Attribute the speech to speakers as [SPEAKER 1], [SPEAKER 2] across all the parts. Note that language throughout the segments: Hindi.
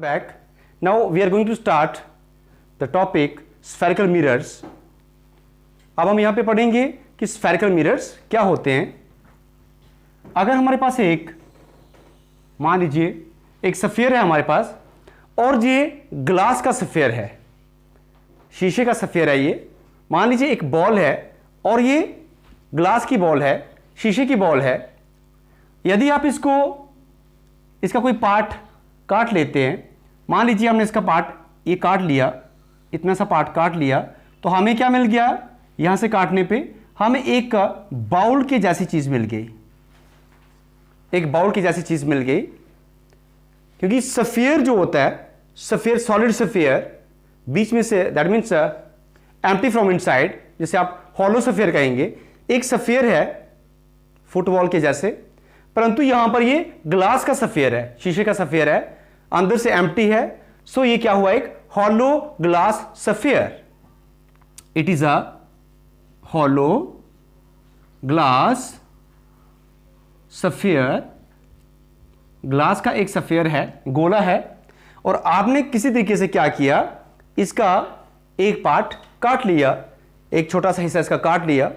[SPEAKER 1] Back. Now we are going to start the topic spherical mirrors. अब हम यहाँ पे पढ़ेंगे कि spherical mirrors क्या होते हैं। अगर हमारे पास मान लीजिए एक सफेयर है हमारे पास और ये ग्लास का सफेयर है, शीशे का सफेयर है। ये मान लीजिए एक बॉल है और ये ग्लास की बॉल है, शीशे की बॉल है। यदि आप इसका कोई पार्ट काट लेते हैं, मान लीजिए हमने इसका पार्ट ये काट लिया, इतना सा पार्ट काट लिया, तो हमें क्या मिल गया? यहां से काटने पे हमें एक बाउल की जैसी चीज मिल गई, एक बाउल की जैसी चीज मिल गई। क्योंकि सफेयर जो होता है, सफेयर सॉलिड सफेयर, बीच में say that means empty from inside, जिसे आप हॉलो सफेयर कहेंगे। एक सफेयर है फुटबॉल के जैसे, परंतु यहां पर ये ग्लास का सफेयर है, शीशे का सफेयर है, अंदर से एम्प्टी है। सो ये क्या हुआ? एक hollow glass sphere. It is a hollow glass sphere. Glass का एक सफेयर है, गोला है, और आपने किसी तरीके से क्या किया? इसका एक पार्ट काट लिया, एक छोटा सा हिस्सा इसका काट लिया।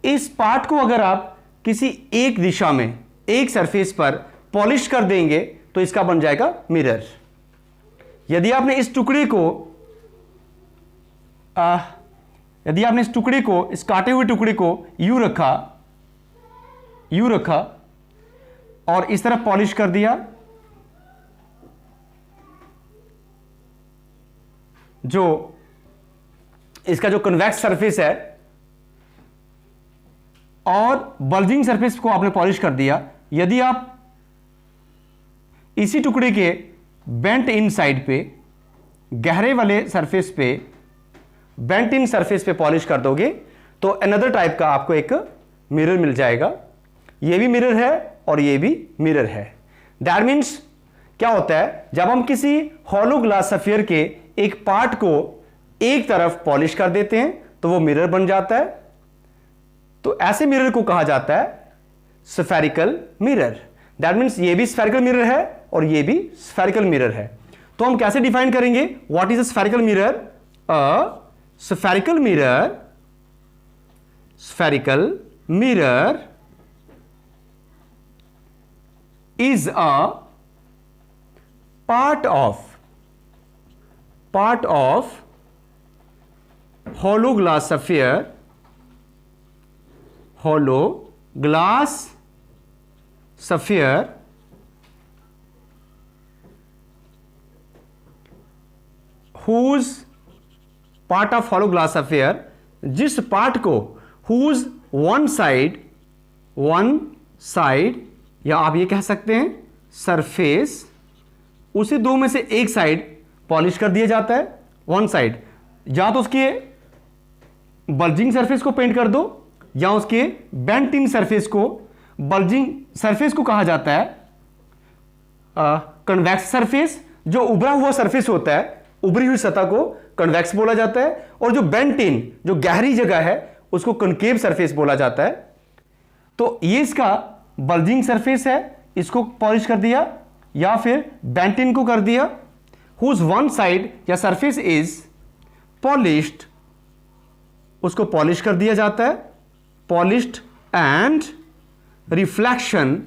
[SPEAKER 1] इस पार्ट को अगर आप किसी एक दिशा में, एक सरफेस पर पॉलिश कर देंगे तो इसका बन जाएगा मिरर। यदि आपने इस टुकड़े को इस काटे हुए टुकड़े को यूं रखा और इस तरह पॉलिश कर दिया, जो इसका जो कन्वेक्स सरफेस है, और बल्जिंग सरफेस को आपने पॉलिश कर दिया। यदि आप इसी टुकड़े के बेंट इन साइड पे, गहरे वाले सरफेस पे, बेंट इन सरफेस पे पॉलिश कर दोगे तो अनदर टाइप का आपको एक मिरर मिल जाएगा। ये भी मिरर है और ये भी मिरर है। दैट मीन्स क्या होता है? जब हम किसी हॉलो ग्लास सफेयर के एक पार्ट को एक तरफ पॉलिश कर देते हैं तो वो मिरर बन जाता है। तो ऐसे मिरर को कहा जाता है स्फेरिकल मिरर। दैट मीन्स ये भी स्फेरिकल मिरर है और ये भी स्फेरिकल मिरर है। तो हम कैसे डिफाइन करेंगे? What is a spherical mirror? A spherical mirror is a part of hollow glass sphere, whose part of hollow glass sphere, जिस पार्ट को whose one side या आप ये कह सकते हैं सरफेस, उसे दो में से एक साइड पॉलिश कर दिया जाता है। वन साइड, या तो उसके बल्जिंग सरफेस को पेंट कर दो या उसके बेंट इन सरफेस को। बल्जिंग सरफेस को कहा जाता है कन्वेक्स सरफेस। जो उभरा हुआ सरफेस होता है, उभरी हुई सतह को कन्वेक्स बोला जाता है, और जो बेंट इन, जो गहरी जगह है, उसको कनकेव सरफेस बोला जाता है। तो ये इसका बल्जिंग सरफेस है, इसको पॉलिश कर दिया, या फिर बेंट इन को कर दिया। हुज वन साइड या सरफेस इज पॉलिश्ड, उसको पॉलिश कर दिया जाता है। Polished and reflection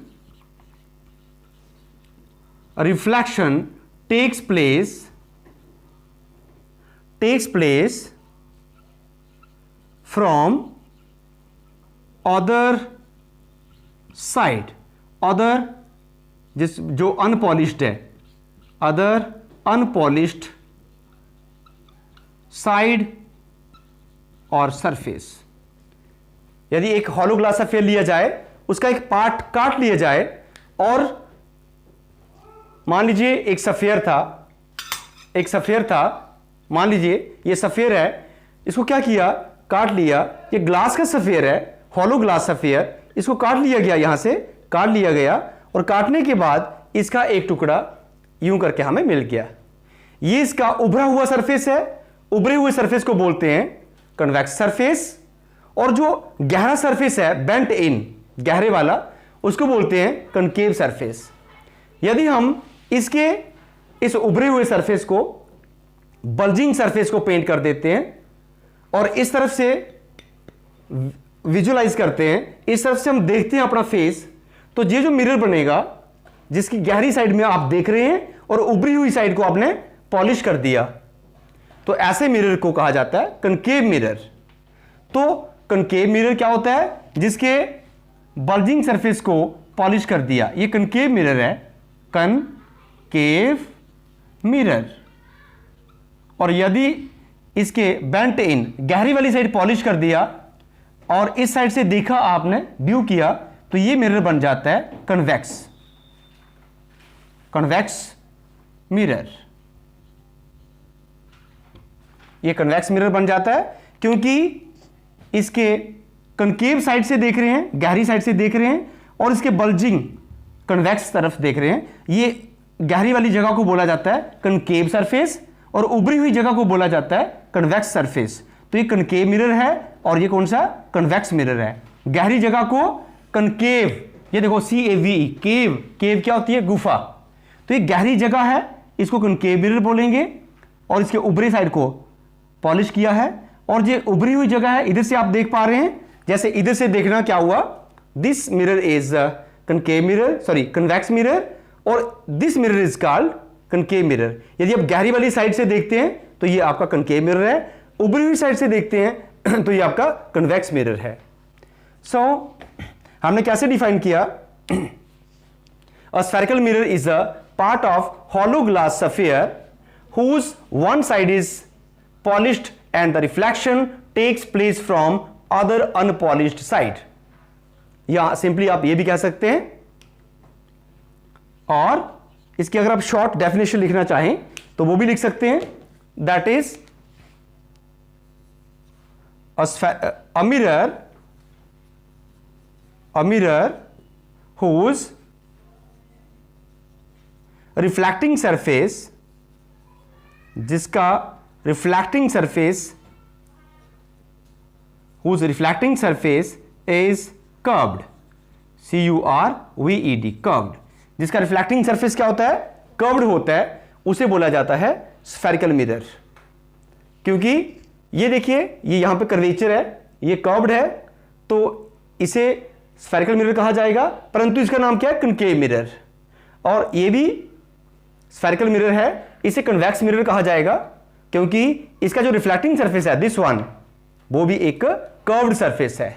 [SPEAKER 1] takes place from other side. Other जो अनपॉलिश्ड है, अदर अनपॉलिश्ड साइड और सरफेस। यदि एक हॉलो ग्लास सफेयर लिया जाए, उसका एक पार्ट काट लिया जाए, और मान लीजिए एक सफेयर था, मान लीजिए ये सफेयर है, इसको क्या किया? काट लिया। ये ग्लास का सफेयर है, हॉलो ग्लास सफेयर, इसको काट लिया गया, यहां से काट लिया गया, और काटने के बाद इसका एक टुकड़ा यूं करके हमें मिल गया। ये इसका उभरा हुआ सरफेस है। उभरे हुए सरफेस को बोलते हैं कन्वेक्स सरफेस, और जो गहरा सरफेस है, बेंट इन, गहरे वाला, उसको बोलते हैं कनकेव सरफेस। यदि हम इसके इस उभरे हुए सरफेस को, बल्जिंग सरफेस को पेंट कर देते हैं और इस तरफ से विजुअलाइज करते हैं, इस तरफ से हम देखते हैं अपना फेस। तो ये जो मिरर बनेगा, जिसकी गहरी साइड में आप देख रहे हैं और उभरी हुई साइड को आपने पॉलिश कर दिया, तो ऐसे मिरर को कहा जाता है कनकेव मिरर। तो कनकेव मिरर क्या होता है? जिसके बल्जिंग सरफेस को पॉलिश कर दिया, ये कनकेव मिरर है, कनकेव मिरर। और यदि इसके बेंट इन, गहरी वाली साइड पॉलिश कर दिया और इस साइड से देखा आपने, व्यू किया, तो ये मिरर बन जाता है कन्वेक्स, कन्वेक्स मिरर। ये कन्वेक्स मिरर बन जाता है क्योंकि इसके कनकेव साइड से देख रहे हैं, गहरी साइड से देख रहे हैं, और इसके बल्जिंग कन्वेक्स तरफ देख रहे हैं। ये गहरी वाली जगह को बोला जाता है कनकेव सरफेस और उभरी हुई जगह को बोला जाता है कन्वेक्स सरफेस। तो ये कनकेव मिरर है और ये कौन सा? कन्वेक्स मिरर है। गहरी जगह को कनकेव, ये देखो CAVE, केव, केव क्या होती है? गुफा। तो ये गहरी जगह है, इसको कनकेव मिरर बोलेंगे, और इसके उभरी साइड को पॉलिश किया है। और ये उभरी हुई जगह है, इधर से आप देख पा रहे हैं, जैसे इधर से देखना क्या हुआ, this mirror is concave mirror, sorry convex mirror, और this mirror is called concave mirror. यदि आप गहरी वाली साइड से देखते हैं तो ये आपका कनकेव मिरर है, उभरी हुई साइड से देखते हैं तो ये आपका कन्वेक्स मिरर है। सो हमने कैसे डिफाइन किया? अ spherical mirror is a part of hollow glass sphere whose one side is polished and the reflection takes place from other unpolished side। या सिंपली आप ये भी कह सकते हैं, और इसकी अगर आप शॉर्ट डेफिनेशन लिखना चाहें तो वो भी लिख सकते हैं, that is a mirror whose reflecting surface, जिसका reflecting surface, whose reflecting surface is curved, curved, curved, जिसका reflecting surface क्या होता है? कर्व्ड होता है, उसे बोला जाता है स्फेरिकल मिरर। क्योंकि ये देखिए, ये यहां पे कर्वेचर है, ये कर्व्ड है, तो इसे स्फेरिकल मिरर कहा जाएगा, परंतु इसका नाम क्या है? Concave mirror. और ये भी स्फेरिकल मिरर है, इसे कन्वेक्स मिरर कहा जाएगा, क्योंकि इसका जो रिफ्लेक्टिंग सरफेस है, दिस वन, वो भी एक कर्व्ड सरफेस है।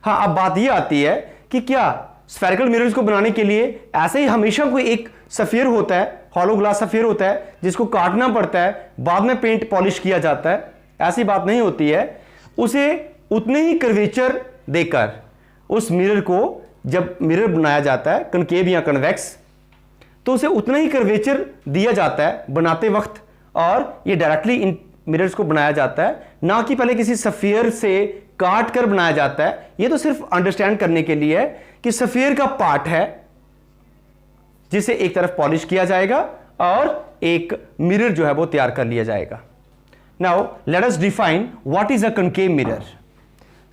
[SPEAKER 1] हाँ, अब बात ये आती है कि क्या स्फेरिकल मिरर्स को बनाने के लिए ऐसे ही हमेशा कोई एक सफियर होता है, हॉलो ग्लास सफियर होता है, जिसको काटना पड़ता है, बाद में पेंट पॉलिश किया जाता है? ऐसी बात नहीं होती है। उसे उतने ही कर्वेचर देकर उस मिरर को, जब मिरर बनाया जाता है कनकेव या कन्वेक्स, तो उसे उतना ही कर्वेचर दिया जाता है बनाते वक्त, और ये डायरेक्टली इन मिरर्स को बनाया जाता है, ना कि पहले किसी सफियर से काट कर बनाया जाता है। ये तो सिर्फ अंडरस्टैंड करने के लिए है कि सफियर का पार्ट है जिसे एक तरफ पॉलिश किया जाएगा और एक मिरर जो है वो तैयार कर लिया जाएगा। Now let us define what is a concave mirror.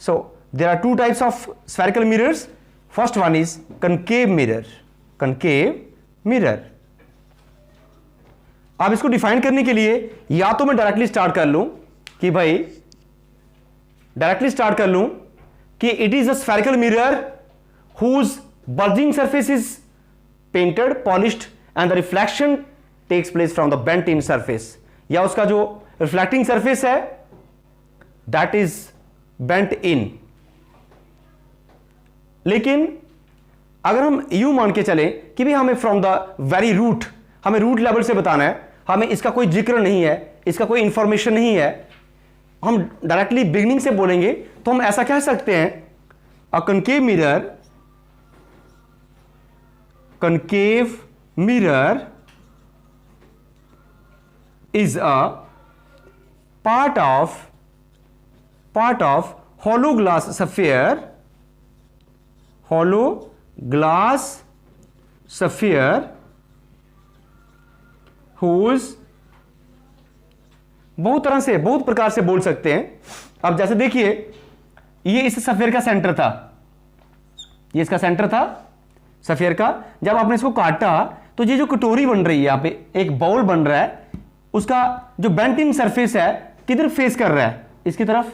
[SPEAKER 1] So there are two types of spherical mirrors. First one is concave mirror, concave mirror. अब इसको डिफाइन करने के लिए या तो मैं डायरेक्टली स्टार्ट कर लूं कि भाई, डायरेक्टली स्टार्ट कर लूं कि it is a spherical mirror whose bulging surface is painted, polished and the reflection takes place from the bent in surface, या उसका जो रिफ्लेक्टिंग सरफेस है दैट इज बेंट इन। लेकिन अगर हम यूं मान के चले कि भी हमें फ्रॉम द वेरी रूट, हमें रूट लेवल से बताना है, हमें इसका कोई जिक्र नहीं है, इसका कोई इंफॉर्मेशन नहीं है, हम डायरेक्टली बिगिनिंग से बोलेंगे, तो हम ऐसा कह सकते हैं, a concave mirror, concave mirror is a part of hollow glass sphere, hollow glass sphere whose, बहुत तरह से, बहुत प्रकार से बोल सकते हैं। अब जैसे देखिए, ये इस सफेयर का सेंटर था, ये इसका सेंटर था सफेयर का। जब आपने इसको काटा तो ये जो कटोरी बन रही है यहां पे, एक बाउल बन रहा है, उसका जो बेंट इन सरफेस है किधर फेस कर रहा है, इसकी तरफ।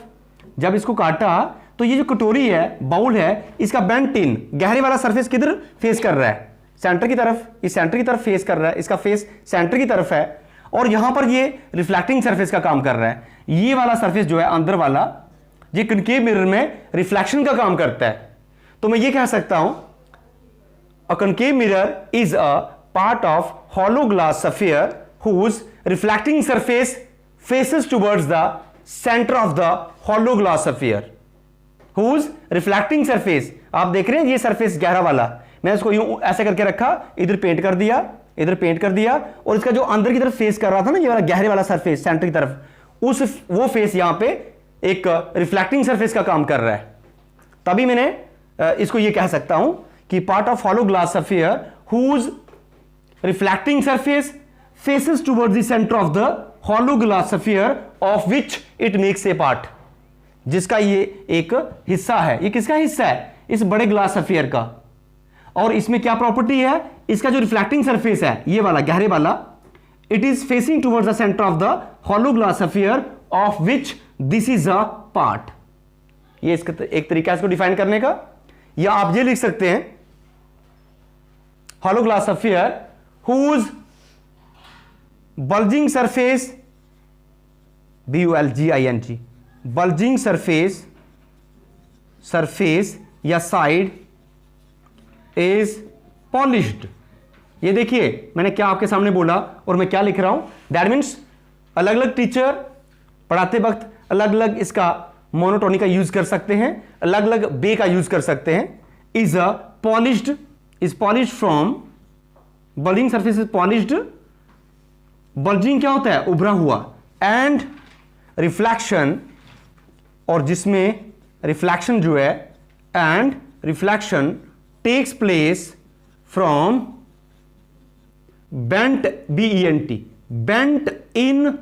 [SPEAKER 1] जब इसको काटा तो ये जो कटोरी है, बाउल है, इसका बेंट इन गहरे वाला सरफेस किधर फेस कर रहा है, सेंटर की तरफ। इस सेंटर की तरफ फेस कर रहा है, इसका फेस सेंटर की तरफ है, और यहां पर ये रिफ्लेक्टिंग सरफेस का काम कर रहा है। ये वाला सरफेस जो है अंदर वाला, ये कनकेव मिरर में रिफ्लेक्शन का काम करता है। तो मैं ये कह सकता हूं, a concave mirror is a part of hollow glass sphere whose reflecting surface faces towards the centre of the hollow glass sphere. Whose reflecting surface, आप देख रहे हैं ये सरफेस गहरा वाला, मैं इसको यूं ऐसे करके रखा, इधर पेंट कर दिया, इधर पेंट कर दिया, और इसका जो अंदर की तरफ फेस कर रहा था ना, ये वाला गहरे वाला सरफेस सेंटर की तरफ, वो फेस यहां पे एक रिफ्लेक्टिंग सरफेस का काम कर रहा है। तभी मैंने इसको ये कह सकता हूं कि part of hollow glass sphere whose reflecting surface faces towards the centre of the hollow glass sphere of which it makes a part, जिसका ये एक हिस्सा है। ये किसका हिस्सा है? इस बड़े ग्लास सफियर का। और इसमें क्या प्रॉपर्टी है? इसका जो रिफ्लेक्टिंग सरफेस है, ये वाला गहरे वाला, it is facing towards the centre of the hollow glass sphere of which this is a part. ये इसका एक तरीका है इसको डिफाइन करने का। या आप ये लिख सकते हैं, hollow glass sphere whose bulging surface, BULGING, bulging surface या साइड इज पॉलिश्ड। ये देखिए मैंने क्या आपके सामने बोला और मैं क्या लिख रहा हूं। दैट मीन्स अलग अलग टीचर पढ़ाते वक्त अलग अलग इसका मोनोटोनी का यूज कर सकते हैं, अलग अलग बे का यूज कर सकते हैं। Is a polished, is polished from, bulging surface is polished. Bulging क्या होता है? उभरा हुआ। एंड रिफ्लेक्शन, और जिसमें रिफ्लेक्शन जो है, and reflection takes place from bent, BENT, bent in,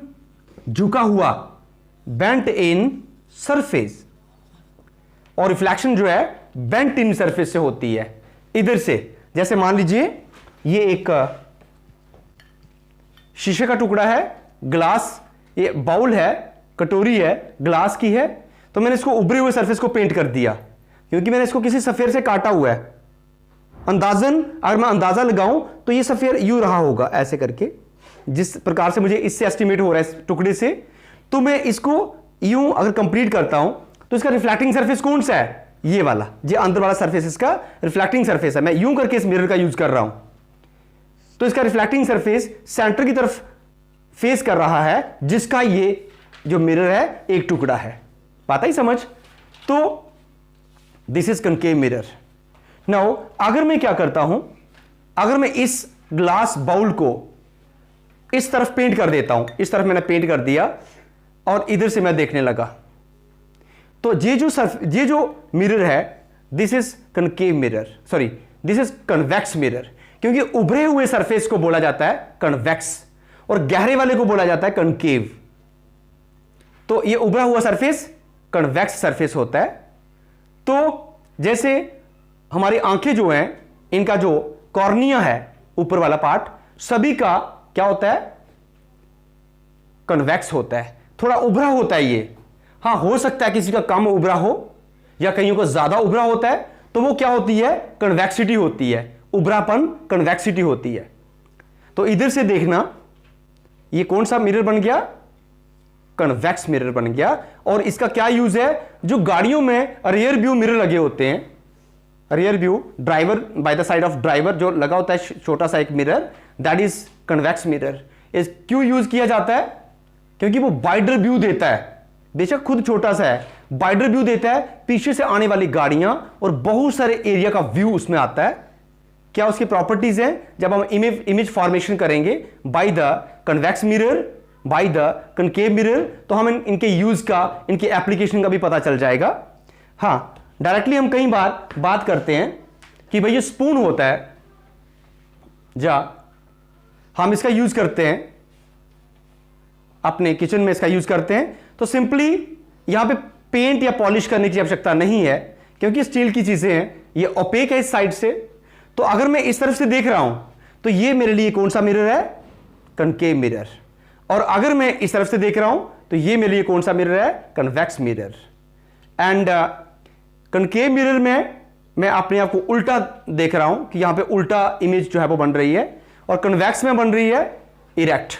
[SPEAKER 1] झुका हुआ, बेंट इन सरफेस। और रिफ्लेक्शन जो है बेंट इन सरफेस से होती है, इधर से। जैसे मान लीजिए ये एक शीशे का टुकड़ा है, ग्लास, ये बाउल है, कटोरी है, ग्लास की है, तो मैंने इसको उभरे हुए सरफेस को पेंट कर दिया क्योंकि मैंने इसको किसी सफेयर से काटा हुआ है। अंदाजन अगर मैं अंदाजा लगाऊं तो ये सफेयर यूं रहा होगा ऐसे करके, जिस प्रकार से मुझे इससे एस्टिमेट हो रहा है इस टुकड़े से। तो मैं इसको यूं अगर कंप्लीट करता हूं तो इसका रिफ्लेक्टिंग सरफेस कौन सा है? ये वाला, ये अंदर वाला सरफेस इसका रिफ्लेक्टिंग सरफेस है। मैं यूं करके इस मिरर का यूज कर रहा हूं, तो इसका रिफ्लेक्टिंग सरफेस सेंटर की तरफ फेस कर रहा है, जिसका ये जो मिरर है एक टुकड़ा है। बात आई समझ? तो this is concave mirror. Now अगर मैं क्या करता हूं, अगर मैं इस ग्लास बाउल को इस तरफ पेंट कर देता हूं, इस तरफ मैंने पेंट कर दिया और इधर से मैं देखने लगा, तो ये जो मिरर है, this is concave mirror, sorry this is convex mirror, क्योंकि उभरे हुए सरफेस को बोला जाता है कन्वेक्स और गहरे वाले को बोला जाता है कनकेव। तो ये उभरा हुआ सरफेस कन्वेक्स सरफेस होता है। तो जैसे हमारी आंखें जो हैं, इनका जो कॉर्निया है, ऊपर वाला पार्ट, सभी का क्या होता है? कन्वेक्स होता है, थोड़ा उभरा होता है ये। हां, हो सकता है किसी का कम उभरा हो या कईयों को ज्यादा उभरा होता है, तो वो क्या होती है? कन्वेक्सिटी होती है, उभरापन कन्वेक्सिटी होती है। तो इधर से देखना, ये कौन सा मिरर बन गया? कन्वेक्स मिरर बन गया। और इसका क्या यूज है? जो गाड़ियों में रियर व्यू मिरर लगे होते हैं, rear view driver, by the side of driver जो लगा होता है छोटा सा एक mirror, that is convex mirror. इस क्यों यूज किया जाता है? क्योंकि वो वाइडर व्यू देता है, बेशक खुद छोटा सा है, वाइडर व्यू देता है, पीछे से आने वाली गाड़ियां और बहुत सारे एरिया का व्यू उसमें आता है। क्या उसकी प्रॉपर्टीज हैं? जब हम इमेज फॉर्मेशन करेंगे by the convex mirror, by the concave mirror, तो हम इनके यूज का, इनके एप्लीकेशन का भी पता चल जाएगा। हां, डायरेक्टली हम कई बार बात करते हैं कि भाई ये स्पून होता है, हम इसका यूज करते हैं अपने किचन में, इसका यूज करते हैं, तो सिंपली यहां पे पेंट या पॉलिश करने की आवश्यकता नहीं है क्योंकि स्टील की चीजें हैं, ये ओपेक है इस साइड से। तो अगर मैं इस तरफ से देख रहा हूं तो ये मेरे लिए कौन सा मिरर है? Concave mirror. और अगर मैं इस तरफ से देख रहा हूं तो ये मेरे लिए कौन सा मिरर है? Convex mirror. And concave mirror में मैं अपने आप को उल्टा देख रहा हूं कि यहां पे उल्टा इमेज जो है वो बन रही है, और कन्वेक्स में बन रही है इरेक्ट।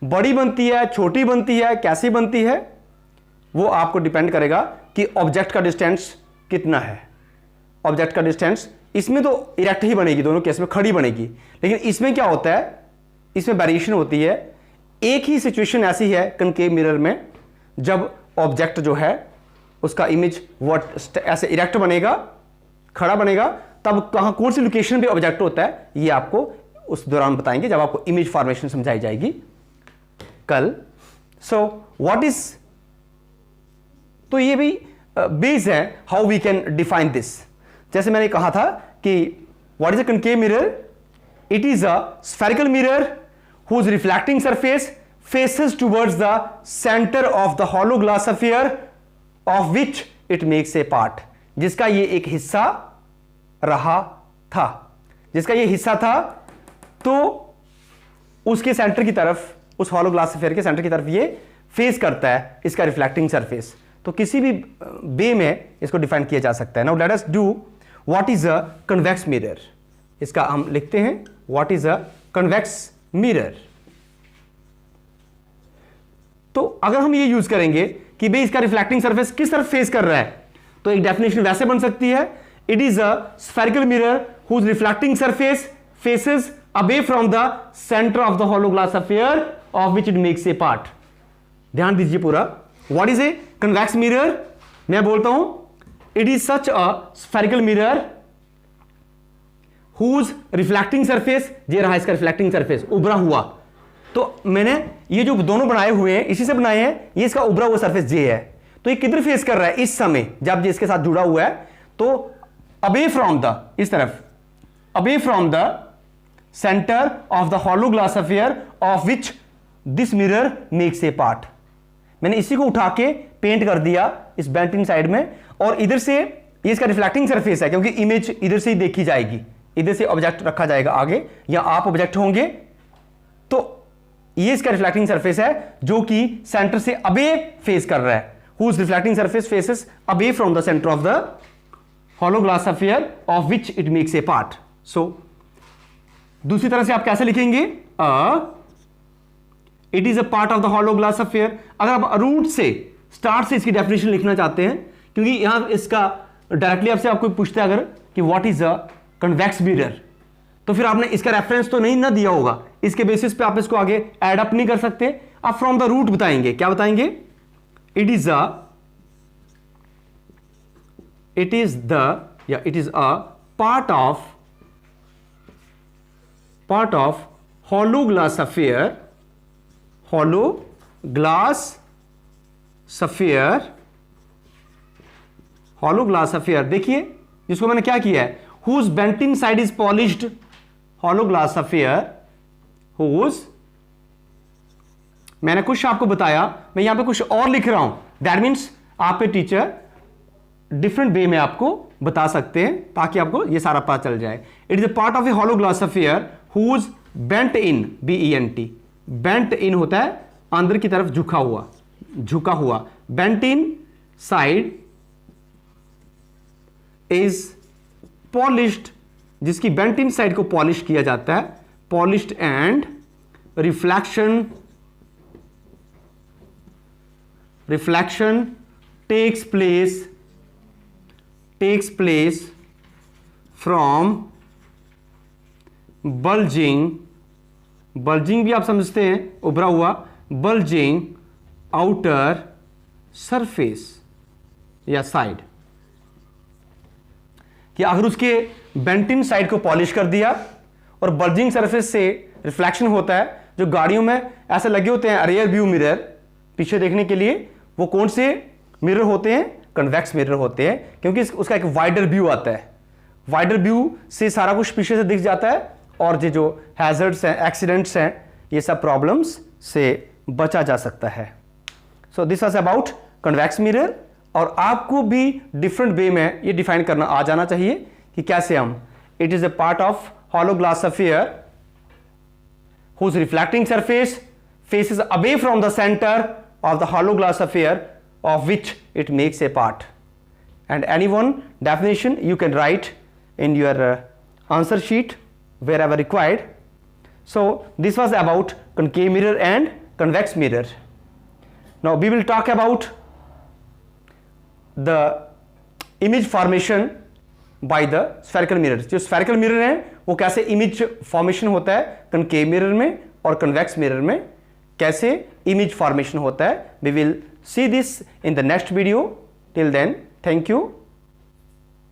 [SPEAKER 1] बड़ी बनती है, छोटी बनती है, कैसी बनती है, वो आपको डिपेंड करेगा कि ऑब्जेक्ट का डिस्टेंस कितना है। ऑब्जेक्ट का डिस्टेंस इसमें तो इरेक्ट ही बनेगी, दोनों केस में खड़ी बनेगी, लेकिन इसमें क्या होता है, इसमें वेरिएशन होती है। एक ही सिचुएशन ऐसी है कनकेव मिरर में, जब ऑब्जेक्ट जो है उसका इमेज व्हाट ऐसे इरेक्ट बनेगा, खड़ा बनेगा, तब कहां कौन सी लोकेशन पे ऑब्जेक्ट होता है, ये आपको उस दौरान बताएंगे जब आपको इमेज फॉर्मेशन समझाई जाएगी कल। सो व्हाट इज, तो ये भी बेस है how we can define this. जैसे मैंने कहा था कि what is a concave mirror? It is a spherical mirror whose reflecting surface faces towards the center of the hollow glass sphere of which it makes a part। जिसका ये एक हिस्सा रहा था, जिसका ये हिस्सा था, तो उसके सेंटर की तरफ, उस हॉलो ग्लास स्फीयर के सेंटर की तरफ ये फेस करता है इसका रिफ्लेक्टिंग सरफेस। तो किसी भी वे में इसको डिफाइन किया जा सकता है। Now let us do what is a convex mirror. इसका हम लिखते हैं what is a convex mirror. तो अगर हम ये यूज करेंगे कि भाई इसका रिफ्लेक्टिंग सरफेस किस तरफ फेस कर रहा है, तो एक डेफिनेशन वैसे बन सकती है, it is a spherical mirror whose reflecting surface faces away from the centre of the hollow glass sphere of which it makes a part. ध्यान दीजिए पूरा। What is a convex mirror? मैं बोलता हूं it is such a spherical mirror whose reflecting surface, ये रहा इसका रिफ्लेक्टिंग सरफेस उभरा हुआ। तो मैंने ये जो दोनों बनाए हुए हैं इसी से बनाए हैं, ये इसका उभरा हुआ सरफेस जे है। तो ये किधर फेस कर रहा है इस समय जब ये इसके साथ जुड़ा हुआ है? तो अवे फ्रॉम द, इस तरफ, away from the centre of the hollow glass sphere of which this mirror makes a part. मैंने इसी को उठा के पेंट कर दिया इस बेंटिंग साइड में, और इधर से ये इसका रिफ्लेक्टिंग सरफेस है, क्योंकि इमेज इधर से ही देखी जाएगी, इधर से ऑब्जेक्ट रखा जाएगा आगे, या आप ऑब्जेक्ट होंगे। तो ये इसका रिफ्लेक्टिंग सरफेस है जो कि सेंटर से अबे फेस कर रहा है, whose reflecting surface faces away from the center of the hollow glass sphere of which it makes a part। so दूसरी तरह से आप कैसे लिखेंगे? It is a part of the hollow glass sphere. अगर आप रूट से, स्टार्ट से इसकी डेफिनेशन लिखना चाहते हैं, क्योंकि यहां इसका डायरेक्टली आपसे आपको पूछते हैं अगर कि what is a convex mirror, तो फिर आपने इसका रेफरेंस तो नहीं ना दिया होगा, इसके बेसिस पे आप इसको आगे ऐड अप नहीं कर सकते, आप फ्रॉम द रूट बताएंगे। क्या बताएंगे? It is a part of hollow glass sphere, hollow glass sphere. देखिए जिसको मैंने क्या किया है, whose benting side is polished hollow glass sphere, whose, मैंने कुछ आपको बताया, मैं यहां पे कुछ और लिख रहा हूं, दैट मीन्स आप पे टीचर डिफरेंट वे में आपको बता सकते हैं ताकि आपको ये सारा पता चल जाए। It is a part of a hollow glass sphere whose bent in, BENT, bent in होता है अंदर की तरफ झुका हुआ, bent in side is polished, जिसकी बेंट इन साइड को पॉलिश किया जाता है, polished and reflection takes place from bulging भी आप समझते हैं, उभरा हुआ, बल्जिंग आउटर सरफेस या साइड, कि अगर उसके बेंटिन साइड को पॉलिश कर दिया और बल्जिंग सरफेस से रिफ्लेक्शन होता है, जो गाड़ियों में ऐसे लगे होते हैं रियर व्यू मिरर पीछे देखने के लिए, वो कौन से मिरर होते हैं? कन्वेक्स मिरर होते हैं, क्योंकि उसका एक वाइडर व्यू आता है, वाइडर व्यू से सारा कुछ पीछे से दिख जाता है, और जो हैजर्ड्स हैं, एक्सीडेंट्स हैं, ये सब प्रॉब्लम्स से बचा जा सकता है। So this was about convex mirror, और आपको भी डिफरेंट वे में ये डिफाइन करना आ जाना चाहिए कि कैसे हम, it is a part of hollow glass sphere whose reflecting surface faces away from the center of the hollow glass affair of which it makes a part. And any one definition you can write in your answer sheet wherever required. So this was about concave mirror and convex mirror. Now we will talk about the image formation by the spherical mirror. जो spherical mirror है वो कैसे image formation होता है concave mirror में और convex mirror में कैसे image formation होता है. We will see this in the next video. Till then, thank you.